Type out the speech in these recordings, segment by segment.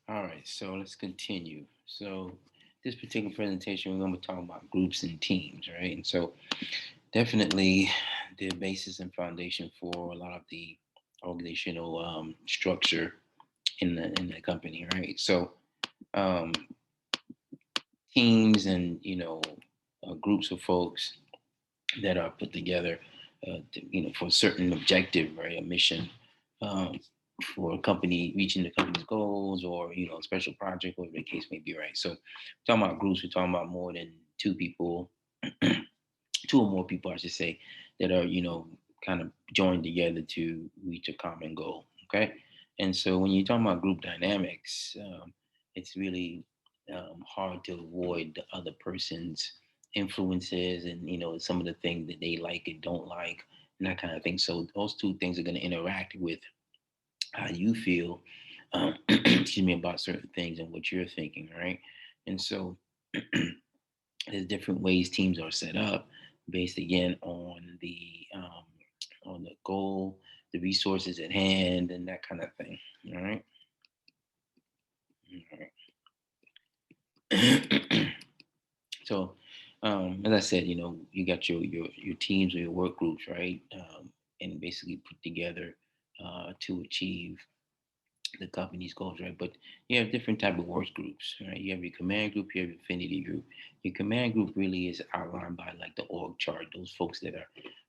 All right, so let's continue. So, this particular presentation, we're going to be talking about groups and teams, right? And so, definitely the basis and foundation for a lot of the organizational structure in the company, right? So, um, teams and groups of folks that are put together, for a certain objective, right? A mission. Um, for a company reaching the company's goals or a special project, whatever the case may be, right? So talking about groups, we're talking about more than two people, two or more people, I should say, that are kind of joined together to reach a common goal. Okay, and so when you're talking about group dynamics, it's really hard to avoid the other person's influences and some of the things that they like and don't like and that kind of thing. So those two things are going to interact with how you feel, excuse me, about certain things and what you're thinking, right? And so there's different ways teams are set up based again on the goal, the resources at hand, and that kind of thing. All right. All right. So, as I said, you got your teams or your work groups, right? And basically put together to achieve the company's goals, right? But you have different type of work groups, right? You have your command group, you have your affinity group. Your command group really is outlined by like the org chart. Those folks that are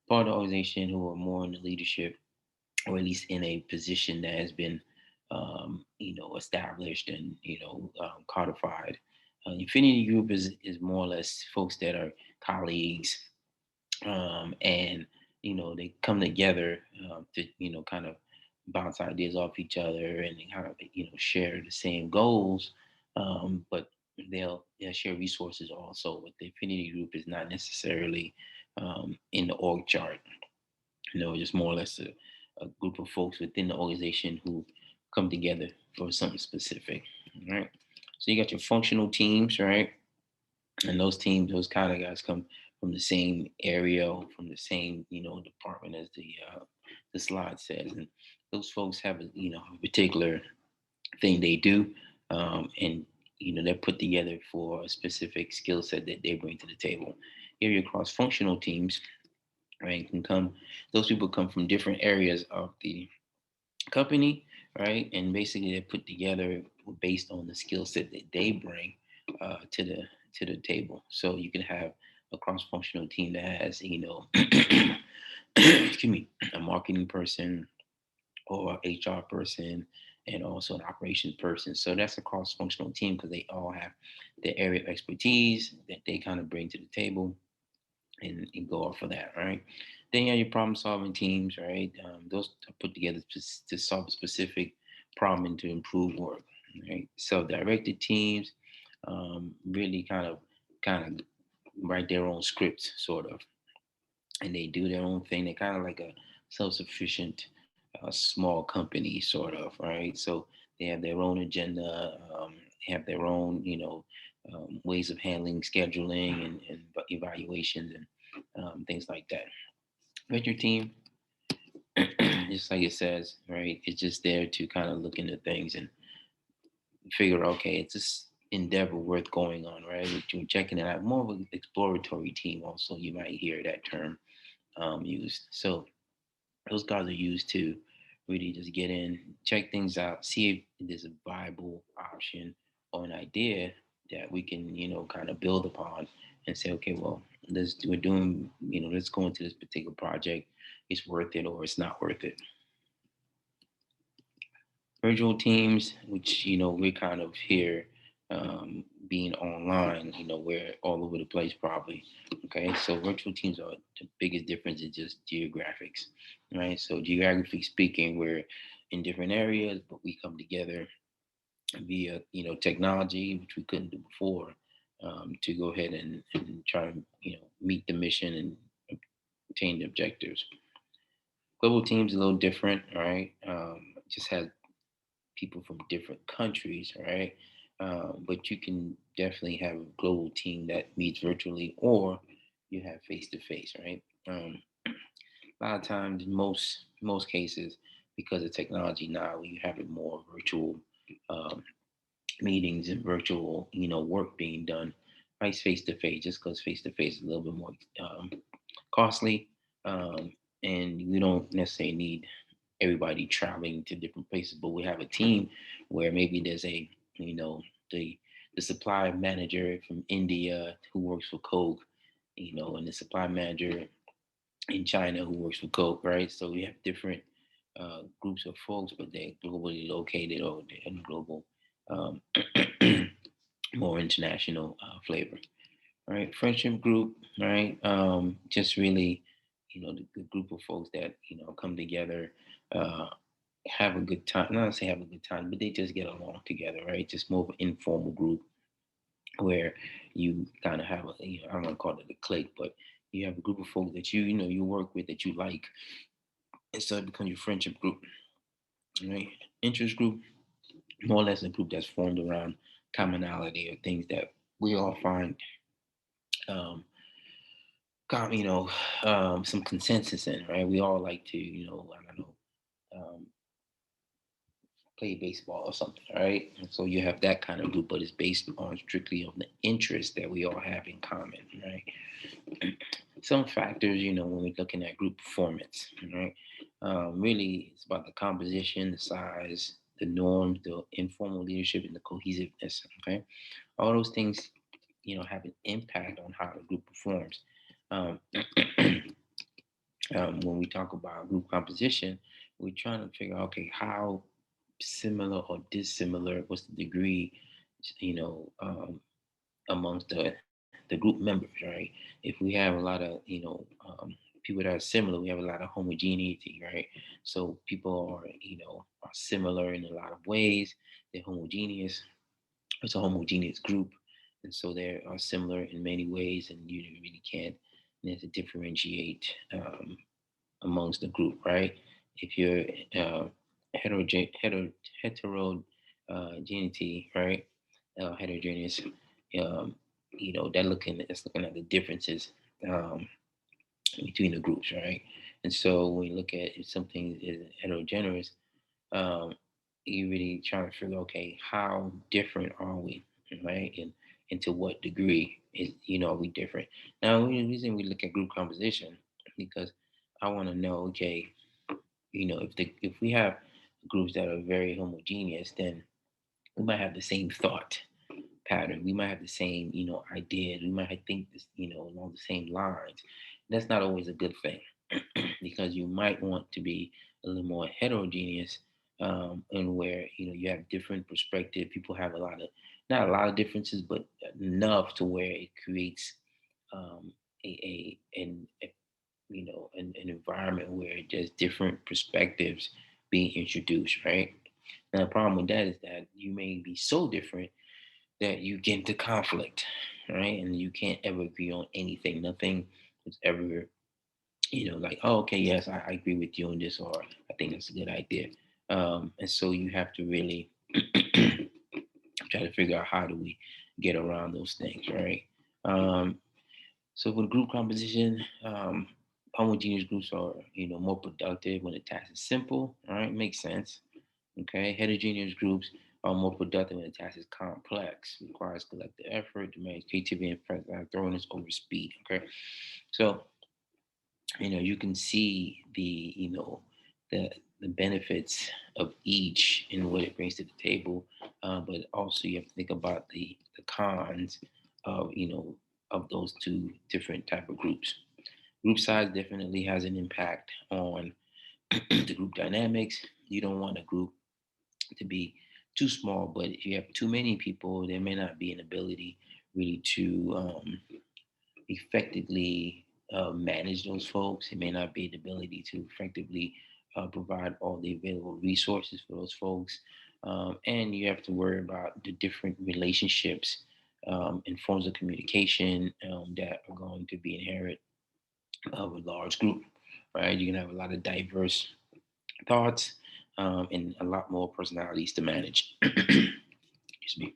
part of the organization who are more in the leadership, or at least in a position that has been, established and codified. Affinity group is more or less folks that are colleagues, and they come together to kind of bounce ideas off each other and they kind of share the same goals, but they'll share resources also. But the affinity group is not necessarily in the org chart. Just more or less a group of folks within the organization who come together for something specific. Right. So you got your functional teams, right? And those teams, those kind of guys come from the same area or from the same department as the slide says, and those folks have a particular thing they do, and they're put together for a specific skill set that they bring to the table. Here, your cross-functional teams, right, can come. Those people come from different areas of the company, right, and basically they're put together based on the skill set that they bring to the table. So you can have a cross-functional team that has excuse me, a marketing person or HR person and also an operations person. So that's a cross-functional team because they all have their area of expertise that they kind of bring to the table and go off of that, right? Then you have your problem solving teams, right? Those are put together to solve a specific problem and to improve work, right? Self-directed teams really kind of write their own scripts, sort of, and they do their own thing. They're kind of like a self-sufficient small company, sort of, right? So they have their own agenda, have their own, ways of handling scheduling and evaluations and things like that. But your team, just like it says, right, it's just there to kind of look into things and figure, okay, it's this endeavor worth going on, right? We're checking it out. More of an exploratory team, also, you might hear that term used. So those guys are used to really just get in, check things out, see if there's a viable option or an idea that we can, kind of build upon and say, okay, well, we're doing, let's go into this particular project. It's worth it or it's not worth it. Virtual teams, which we're kind of here being online, we're all over the place probably. Okay, so virtual teams are the biggest difference is just geographics, right? So geographically speaking, we're in different areas, but we come together via technology, which we couldn't do before, to go ahead and try and meet the mission and obtain the objectives. Global teams a little different, right? Just has people from different countries, right? But you can definitely have a global team that meets virtually, or you have face to face, right? A lot of times, in most cases, because of technology now, you have it more virtual. Um, meetings and virtual, work being done, right, face to face, just because face to face is a little bit more um, costly, um, and we don't necessarily need everybody traveling to different places. But we have a team where maybe there's you know, the the supply manager from India who works for Coke, and the supply manager in China who works for Coke, right? So we have different groups of folks, but they're globally located or they're in global, um, more international flavor, right? Friendship group, right? Just really, the group of folks that come together, uh, have a good time. Not to say have a good time, but they just get along together, right? Just more of an informal group where you kind of have I don't want to call it a clique, but you have a group of folks that you work with that you like, and so it becomes your friendship group, right? Interest group, more or less a group that's formed around commonality or things that we all find, um, you know, some consensus in, right? We all like to, I don't know, um, play baseball or something, right? And so you have that kind of group, but it's based on strictly on the interests that we all have in common, right? Some factors, when we're looking at group performance, right? Really, it's about the composition, the size, the norms, the informal leadership, and the cohesiveness. Okay, all those things, have an impact on how the group performs. Um, when we talk about group composition, we're trying to figure out, okay, how similar or dissimilar was the degree, you know, um, amongst the group members, right? If we have a lot of, people that are similar, we have a lot of homogeneity, right? So people are, are similar in a lot of ways. They're homogeneous. It's a homogeneous group, and so they are similar in many ways, and you really can't differentiate amongst the group, right? If you're uh, heterogeneity, right? Heterogeneous, um, that's looking at the differences um, between the groups, right? And so when you look at if something is heterogeneous, um, you really trying to figure, okay, how different are we, right? And to what degree are we different? Now, the reason we look at group composition because I want to know, okay, if we have groups that are very homogeneous, then we might have the same thought pattern. We might have the same, ideas. We might think this, along the same lines. That's not always a good thing because you might want to be a little more heterogeneous, and where you have different perspective. People have not a lot of differences, but enough to where it creates um, an environment where there's different perspectives being introduced, right? Now, the problem with that is that you may be so different that you get into conflict, right? And you can't ever agree on anything. Nothing is ever, like, oh, okay, yes, I agree with you on this, or I think that's a good idea. And so you have to really try to figure out how do we get around those things, right? Um, so with group composition, homogeneous groups are, more productive when the task is simple. All right, makes sense. Okay, heterogeneous groups are more productive when the task is complex, requires collective effort, demands creativity and thoroughness over speed. Okay, so you can see the the benefits of each and what it brings to the table, but also you have to think about the cons of of those two different type of groups. Group size definitely has an impact on the group dynamics. You don't want a group to be too small, but if you have too many people, there may not be an ability really to effectively manage those folks. It may not be the ability to effectively provide all the available resources for those folks. And you have to worry about the different relationships and forms of communication that are going to be inherent of a large group, right? You can have a lot of diverse thoughts and a lot more personalities to manage. Excuse me.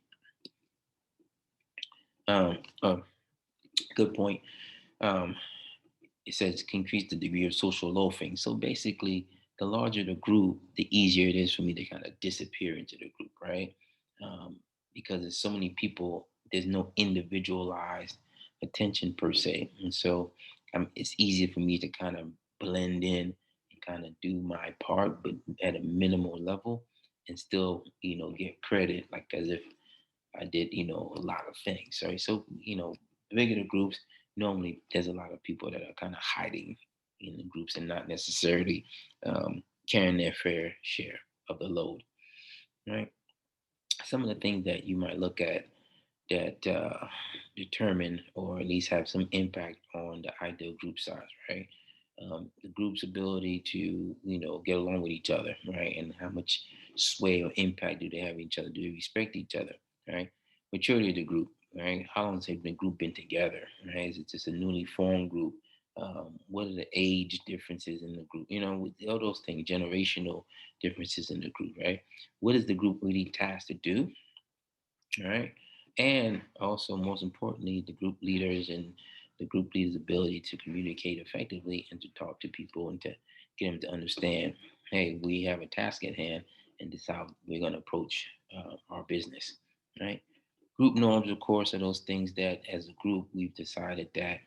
A good point. Um, it says can increase the degree of social loafing. So basically, the larger the group, the easier it is for me to kind of disappear into the group, right? Um, because there's so many people. There's no individualized attention per se, and so it's easier for me to kind of blend in and kind of do my part, but at a minimal level, and still, get credit, like as if I did, a lot of things. Right. So, the bigger the groups, normally there's a lot of people that are kind of hiding in the groups and not necessarily carrying their fair share of the load. Right. Some of the things that you might look at that determine or at least have some impact on the ideal group size, right? The group's ability to, get along with each other, right? And how much sway or impact do they have on each other? Do they respect each other, right? Maturity of the group, right? How long has the group been together, right? Is it just a newly formed group? What are the age differences in the group? With all those things, generational differences in the group, right? What is the group really tasked to do? All right. And also, most importantly, the group leader's ability to communicate effectively and to talk to people and to get them to understand, hey, we have a task at hand, and this is how we're going to approach our business. Right. Group norms, of course, are those things that as a group we've decided that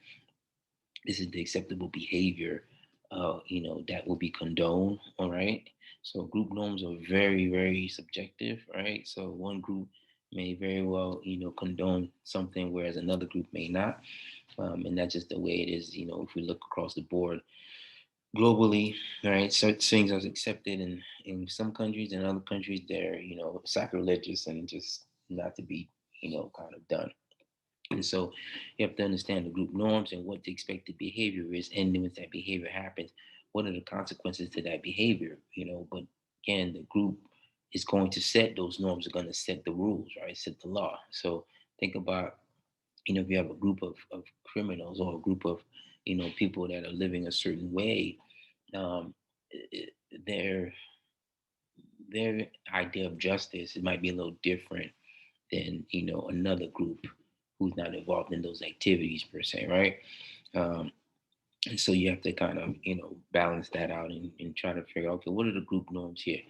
this is the acceptable behavior, that will be condoned. All right. So group norms are very, very subjective, right? So one group may very well, condone something, whereas another group may not. And that's just the way it is, if we look across the board globally, right? Certain things are accepted in some countries, and other countries they're, sacrilegious and just not to be, kind of done. And so you have to understand the group norms and what the expected behavior is. And then when that behavior happens, what are the consequences to that behavior? But again, the group is going to set those norms, are going to set the rules, right? Set the law. So think about, if you have a group of criminals or a group of, people that are living a certain way, um, their their idea of justice, it might be a little different than, another group who's not involved in those activities per se, right? Um, and so you have to kind of, balance that out and try to figure out, okay, what are the group norms here?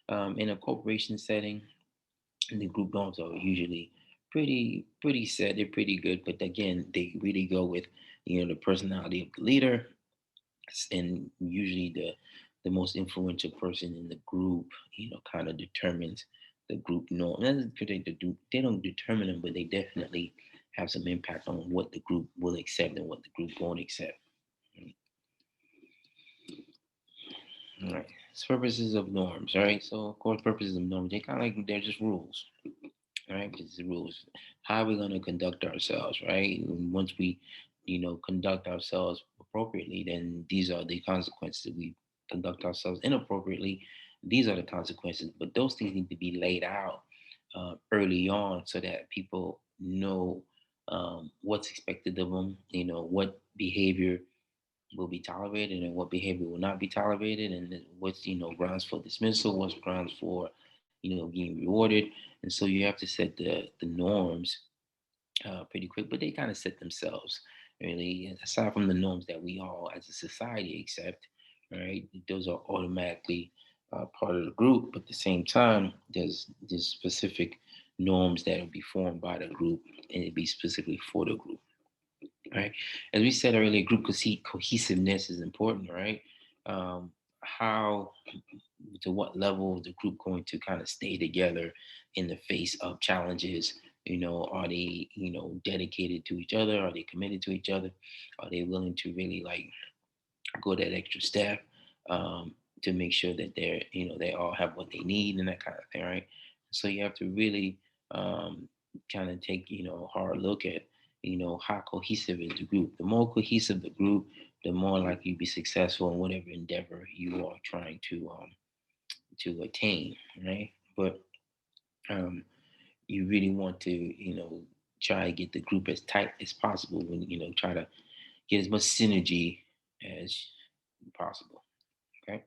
In a corporation setting, the group norms are usually pretty set. They're pretty good, but again, they really go with, the personality of the leader, and usually the most influential person in the group, kind of determines the group norm. Not that they don't determine them, but they definitely have some impact on what the group will accept and what the group won't accept. All right. It's purposes of norms, right? So of course, purposes of norms, they kind of like they're just rules, right? It's the rules. How are we going to conduct ourselves, right? And once we, conduct ourselves appropriately, then these are the consequences. We conduct ourselves inappropriately, these are the consequences. But those things need to be laid out early on so that people know what's expected of them. What behavior will be tolerated and what behavior will not be tolerated, and then what's, grounds for dismissal, what's grounds for, being rewarded. And so you have to set the norms pretty quick, but they kind of set themselves really. And aside from the norms that we all as a society accept, right? Those are automatically part of the group, but at the same time, there's specific norms that will be formed by the group, and it be specifically for the group, right? As we said earlier, group cohesiveness is important, right? How to what level is the group going to kind of stay together in the face of challenges? Are they, dedicated to each other? Are they committed to each other? Are they willing to really like go that extra step to make sure that they're, they all have what they need and that kind of thing, right? So you have to really kind of take, a hard look at, how cohesive is the group. The more cohesive the group, the more likely you be successful in whatever endeavor you are trying to attain, right? But um, you really want to, try to get the group as tight as possible when, try to get as much synergy as possible. Okay.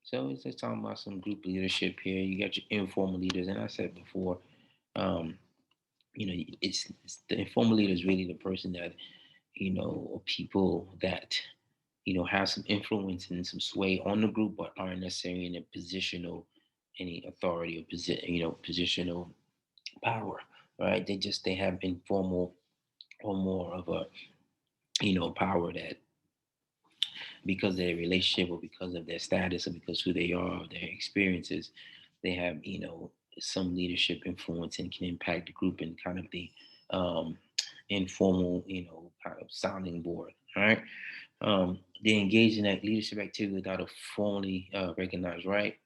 So it's just talking about some group leadership here. You got your informal leaders, and I said before, um, it's the informal leader is really the person that, or people that, have some influence and some sway on the group, but aren't necessarily in a positional, any authority or position, positional power, right? They have informal or more of a power that because of their relationship or because of their status or because who they are, their experiences, they have some leadership influence and can impact the group in kind of the um, informal kind of sounding board. All right, they engage in that leadership activity without a formally recognized right.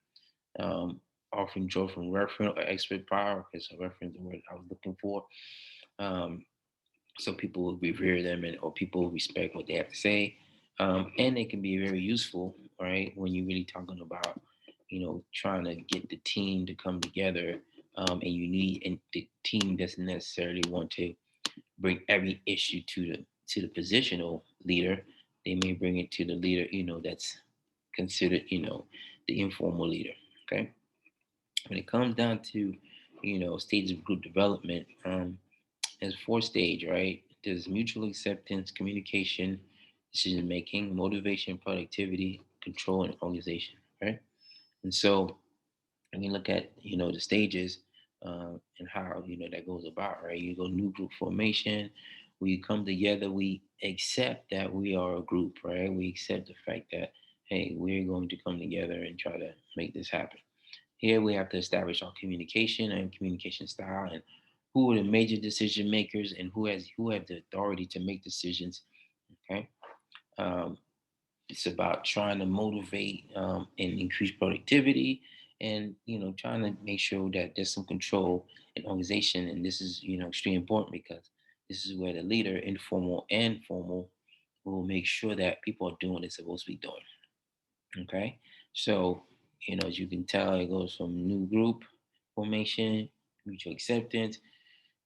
Um, Often draw from reference or expert power, because a reference the word I was looking for. Um, so people will revere them or people will respect what they have to say, and they can be very useful, right, when you're really talking about trying to get the team to come together, and the team doesn't necessarily want to bring every issue to the positional leader. They may bring it to the leader that's considered the informal leader. Okay, when it comes down to stages of group development, there's four stage, right? There's mutual acceptance, communication, decision making, motivation, productivity, control, and organization, right? And so when you look at the stages, and how that goes about, right? You go new group formation. We come together. We accept that we are a group, right? We accept the fact that hey, we're going to come together and try to make this happen. Here we have to establish our communication and communication style and who are the major decision makers and who have the authority to make decisions. Okay. Um, it's about trying to motivate and increase productivity and trying to make sure that there's some control and organization. And this is extremely important because this is where the leader, informal and formal, will make sure that people are doing what they're supposed to be doing. Okay. So, as you can tell, it goes from new group formation, mutual acceptance,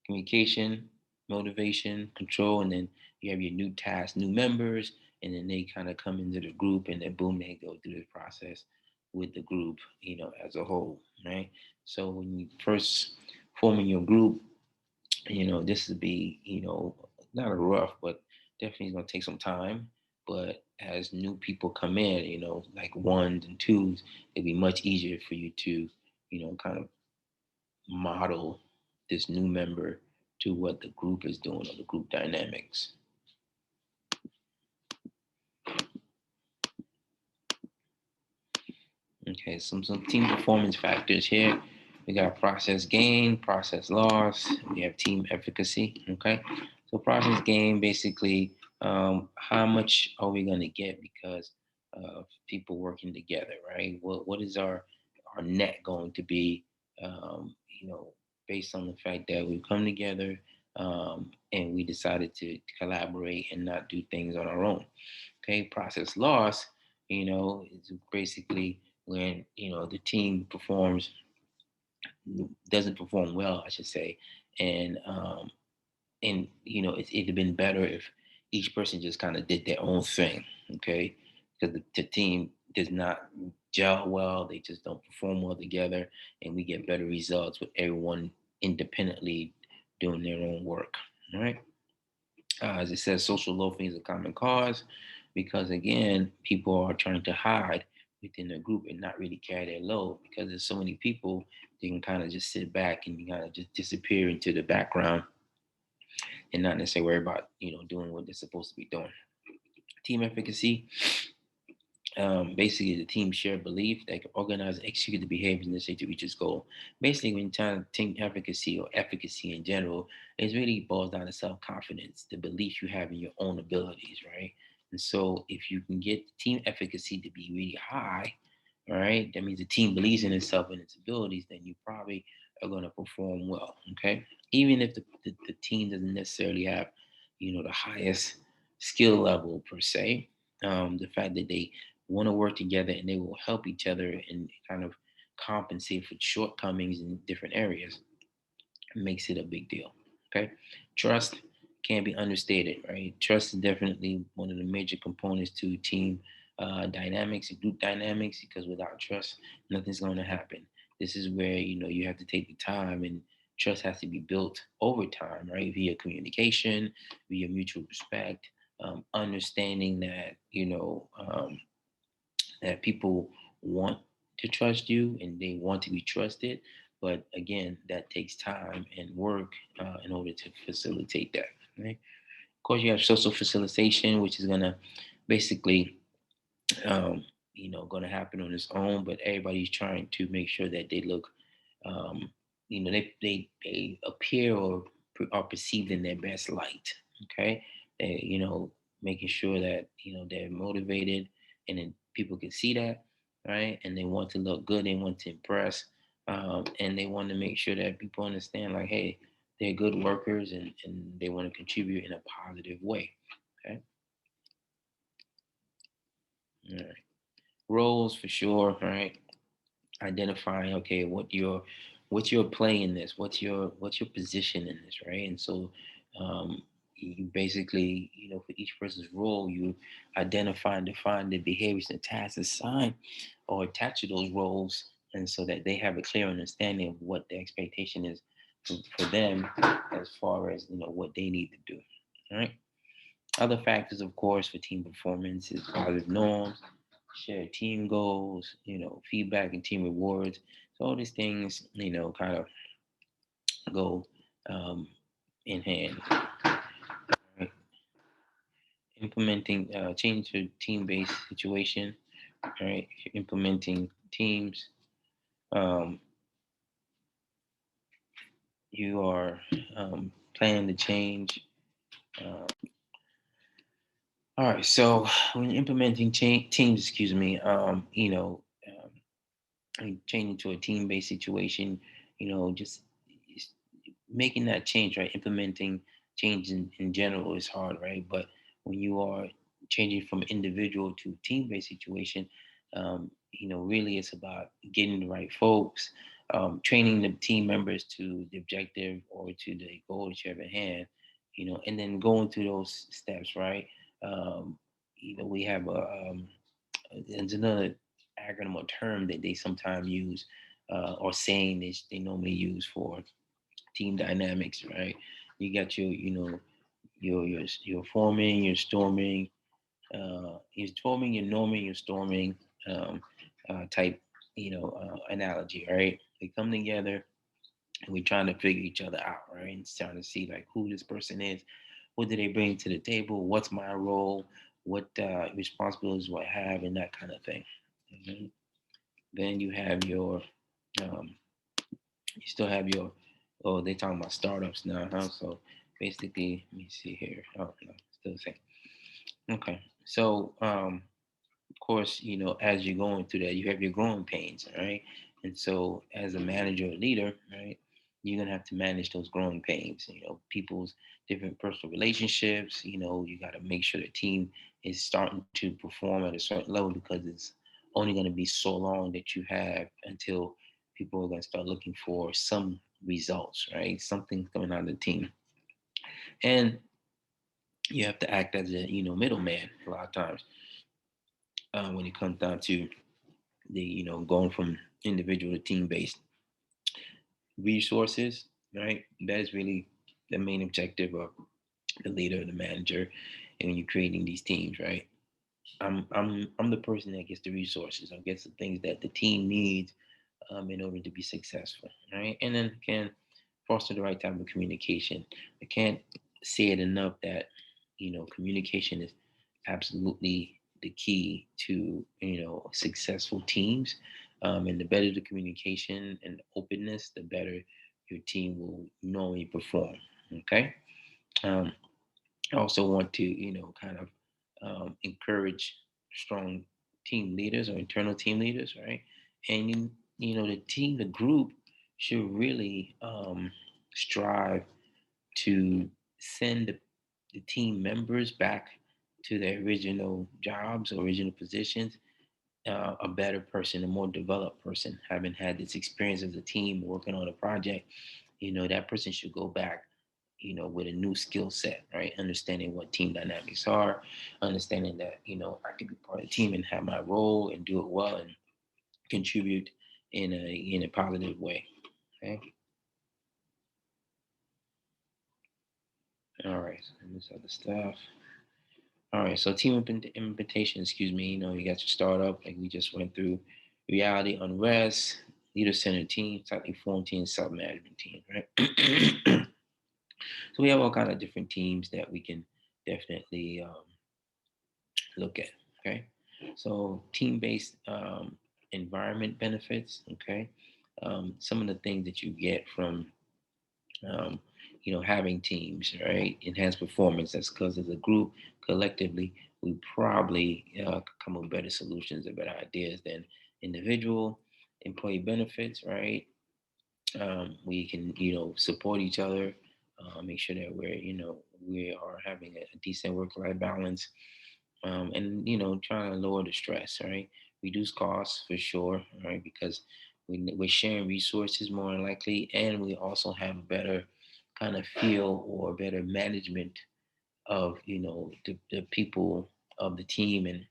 communication, motivation, control, and then you have your new tasks, new members, and then they kind of come into the group and then boom, they go through the process with the group, as a whole, right? So when you first forming your group, this would be, not a rough, but definitely going to take some time. But as new people come in, like ones and twos, it'd be much easier for you to, kind of model this new member to what the group is doing or the group dynamics. Okay, some team performance factors here. We got process gain, process loss. We have team efficacy. Okay, so process gain basically, how much are we going to get because of people working together, right? What is our net going to be? Based on the fact that we come together, and we decided to collaborate and not do things on our own. Okay, process loss, is basically when the team performs doesn't perform well, I should say, and it'd have been better if each person just kind of did their own thing. Okay, because the team does not gel well, they just don't perform well together, and we get better results with everyone independently doing their own work. All right. As it says, social loafing is a common cause because, again, people are trying to hide within a group and not really carry their load because there's so many people, they can kind of just sit back and kind of just disappear into the background and not necessarily worry about, doing what they're supposed to be doing. Team efficacy, basically the team shared belief that can organize and execute the behaviors necessary to reach its goal. Basically, when time team efficacy or efficacy in general, it really boils down to self-confidence, the belief you have in your own abilities, right? And so if you can get team efficacy to be really high, all right, that means the team believes in itself and its abilities, then you probably are going to perform well. Okay. Even if the team doesn't necessarily have, the highest skill level per se, the fact that they want to work together and they will help each other and kind of compensate for shortcomings in different areas makes it a big deal. Okay. Trust can't be understated, right? Trust is definitely one of the major components to team dynamics and group dynamics because without trust, nothing's going to happen. This is where, you have to take the time and trust has to be built over time, right? Via communication, via mutual respect, understanding that, that people want to trust you and they want to be trusted, But again, that takes time and work in order to facilitate that. Right? Of course, you have social facilitation, which is gonna basically, um, going to happen on its own. But everybody's trying to make sure that they look, um, they appear or are perceived in their best light. Okay, they, making sure that they're motivated, and then people can see that, right? And they want to look good. They want to impress, and they want to make sure that people understand, like, hey, they're good workers, and they want to contribute in a positive way. Okay. All right. Roles for sure, right? Identifying, okay, what's your play in this, what's your position in this, right? And so, you basically, for each person's role, you identify and define the behaviors and tasks assigned or attached to those roles, and so that they have a clear understanding of what the expectation is for them, as far as what they need to do. All right. Other factors, of course, for team performance is positive norms, shared team goals, feedback and team rewards. So all these things, kind of go um, in hand. Right? Implementing change to team-based situation. Right? Implementing teams. Um, you are planning to change. Uh, all right. So when implementing teams, excuse me, changing to a team-based situation, just making that change, right? Implementing change in general is hard, right? But when you are changing from individual to team-based situation, really it's about getting the right folks, training the team members to the objective or to the goal that you have at hand, and then going through those steps, right? Um, we have there's another acronym or term that they sometimes use, or saying they normally use for team dynamics, right? You got your forming, your storming, you're forming, you're norming, you're storming, type, analogy, right? They come together and we're trying to figure each other out, right? And trying to see like who this person is, what do they bring to the table, what's my role, what responsibilities do I have, and that kind of thing. Mhm. Then you have um, you still have your, oh, they talking about startups now, huh? So basically, let me see here. Oh no, still the same. Okay, so of course, as you're going through that, you have your growing pains, right? And so, as a manager or leader, right, you're gonna have to manage those growing pains. People's different personal relationships. You got to make sure the team is starting to perform at a certain level, because it's only going to be so long that you have until people are going to start looking for some results, right? Something coming out of the team, and you have to act as a middleman a lot of times, when it comes down to the going from individual to team based resources, right? That is really the main objective of the leader, the manager, and when you're creating these teams, right? I'm the person that gets the resources, or gets the things that the team needs, in order to be successful, right? And then can foster the right type of communication. I can't say it enough that communication is absolutely the key to successful teams. And the better the communication and openness, the better your team will normally perform. Okay. Um, I also want to kind of encourage strong team leaders or internal team leaders, right? And the team, the group should really strive to send the team members back to their original jobs or original positions, a better person, a more developed person, having had this experience as a team working on a project. That person should go back, with a new skill set, right? Understanding what team dynamics are, understanding that, I can be part of the team and have my role and do it well and contribute in a positive way. Okay. All right. So this other stuff. All right. So team implementation, excuse me, you got your startup, like we just went through, reality unrest, leader-centered team, tightly formed team, self-management team, right? So we have all kind of different teams that we can definitely look at. Okay, so team-based environment benefits. Okay, some of the things that you get from um, having teams, right? Enhanced performance. That's because as a group, collectively, we probably come up with better solutions and better ideas than individual employee benefits, right? We can, support each other, make sure that we are having a decent work-life balance, and trying to lower the stress, right? Reduce costs for sure, right? Because we're sharing resources more than likely, and we also have a better kind of feel or better management of the people of the team, and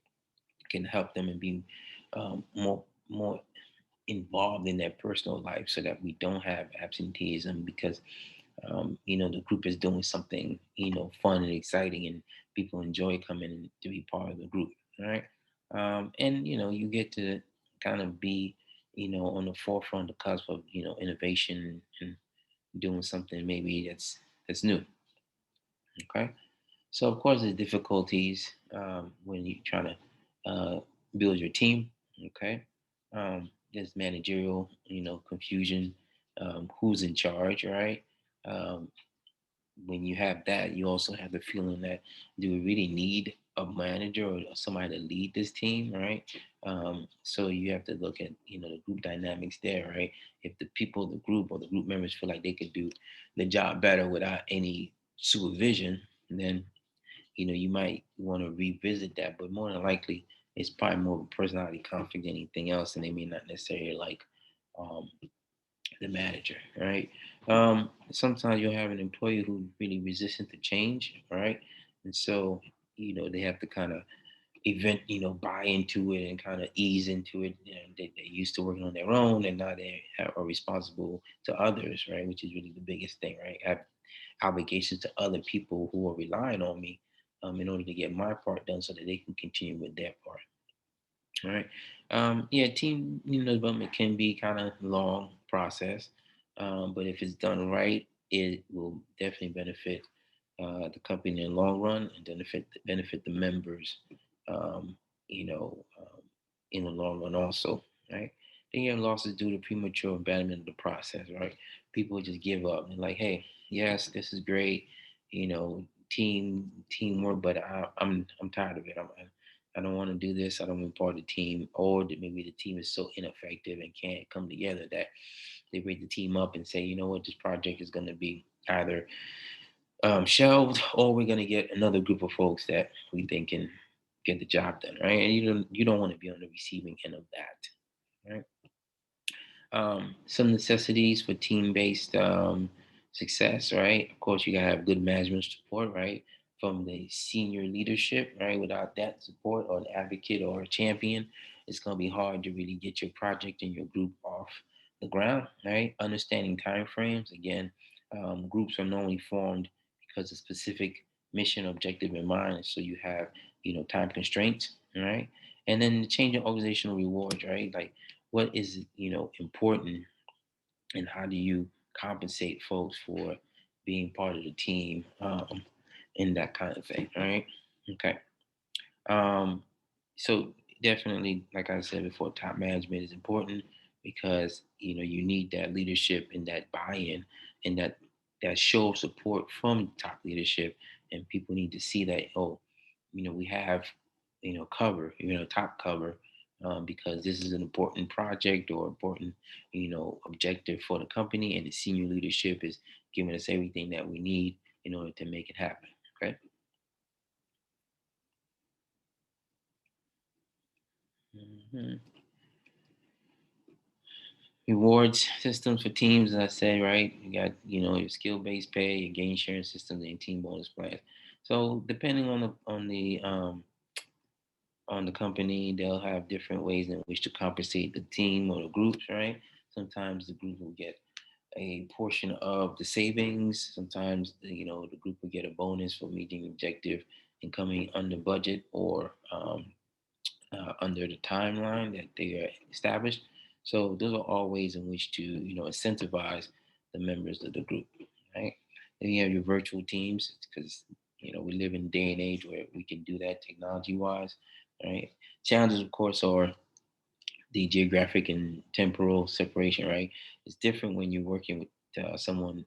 can help them and be more involved in their personal life, so that we don't have absenteeism, because the group is doing something, fun and exciting, and people enjoy coming to be part of the group, right? And you get to kind of be, on the forefront, the cusp of, innovation, and doing something maybe that's new. Okay, so of course there's difficulties when you're trying to build your team. Okay, there's managerial, confusion. Who's in charge, right? Um, when you have that, you also have the feeling that, do we really need a manager or somebody to lead this team, right? So you have to look at the group dynamics there, right? If the people, the group, or the group members feel like they could do the job better without any supervision, then you might want to revisit that. But more than likely, it's probably more of a personality conflict than anything else, and they may not necessarily like um, the manager, right? Sometimes you'll have an employee who's really resistant to change, right? And so, they have to kind of buy into it and kind of ease into it. They're used to working on their own, and now are responsible to others, right? Which is really the biggest thing, right? I have obligations to other people who are relying on me in order to get my part done, so that they can continue with their part. All right. Yeah, team development can be kind of long process, but if it's done right, it will definitely benefit the company in the long run, and benefit the members, um, you know, um, in the long run also. Right. Then you have losses due to premature abandonment of the process. Right. People just give up and like, hey, yes, this is great, teamwork, but I'm tired of it. I don't want to do this. I don't want to be part of the team. Or that maybe the team is so ineffective and can't come together that they break the team up and say, you know what, this project is going to be either shelved, or we're going to get another group of folks that we think can get the job done, right? And you don't want to be on the receiving end of that, right? Some necessities for team-based success, right? Of course, you gotta have good management support, right, from the senior leadership, right? Without that support, or an advocate or a champion, it's gonna be hard to really get your project and your group off the ground, right? Understanding time frames. Again, groups are normally formed because of specific mission objective in mind, so you have time constraints, right? And then the change in organizational rewards, right? Like, what is important, and how do you compensate folks for being part of the team, and that kind of thing, all right? Okay. um, so definitely, like I said before, top management is important, because you need that leadership and that buy-in, and that show of support from top leadership, and people need to see that, oh, we have cover, top cover, because this is an important project or important objective for the company, and the senior leadership is giving us everything that we need in order to make it happen. Okay. Mhm. Rewards systems for teams, as I said, right? You got, your skill-based pay, your gain sharing systems, and team bonus plans. So depending on the company, they'll have different ways in which to compensate the team or the groups, right? Sometimes the group will get a portion of the savings. Sometimes, the group will get a bonus for meeting the objective and coming under budget, or under the timeline that they are established. So those are all ways in which to, incentivize the members of the group, right? Then you have your virtual teams because, we live in a day and age where we can do that technology wise, right? Challenges, of course, are the geographic and temporal separation, right? It's different when you're working with someone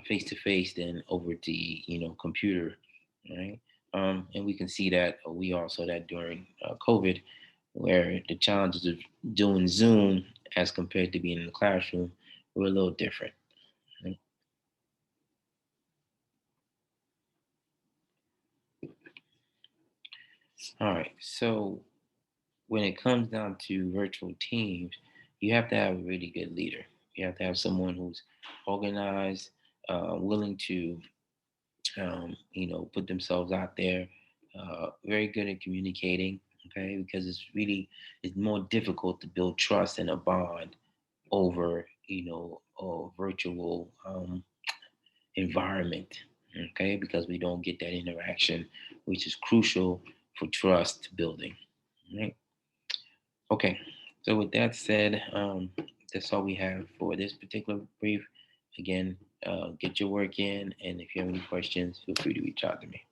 face to face than over the computer, right? And we can see that, or we all saw that during COVID, where the challenges of doing Zoom as compared to being in the classroom were a little different. Right? All right, so when it comes down to virtual teams, you have to have a really good leader. You have to have someone who's organized, willing to, put themselves out there, very good at communicating. Okay, because it's more difficult to build trust and a bond over, a virtual environment. Okay, because we don't get that interaction, which is crucial for trust building. Right. Okay, so with that said, that's all we have for this particular brief. Again, get your work in, and if you have any questions, feel free to reach out to me.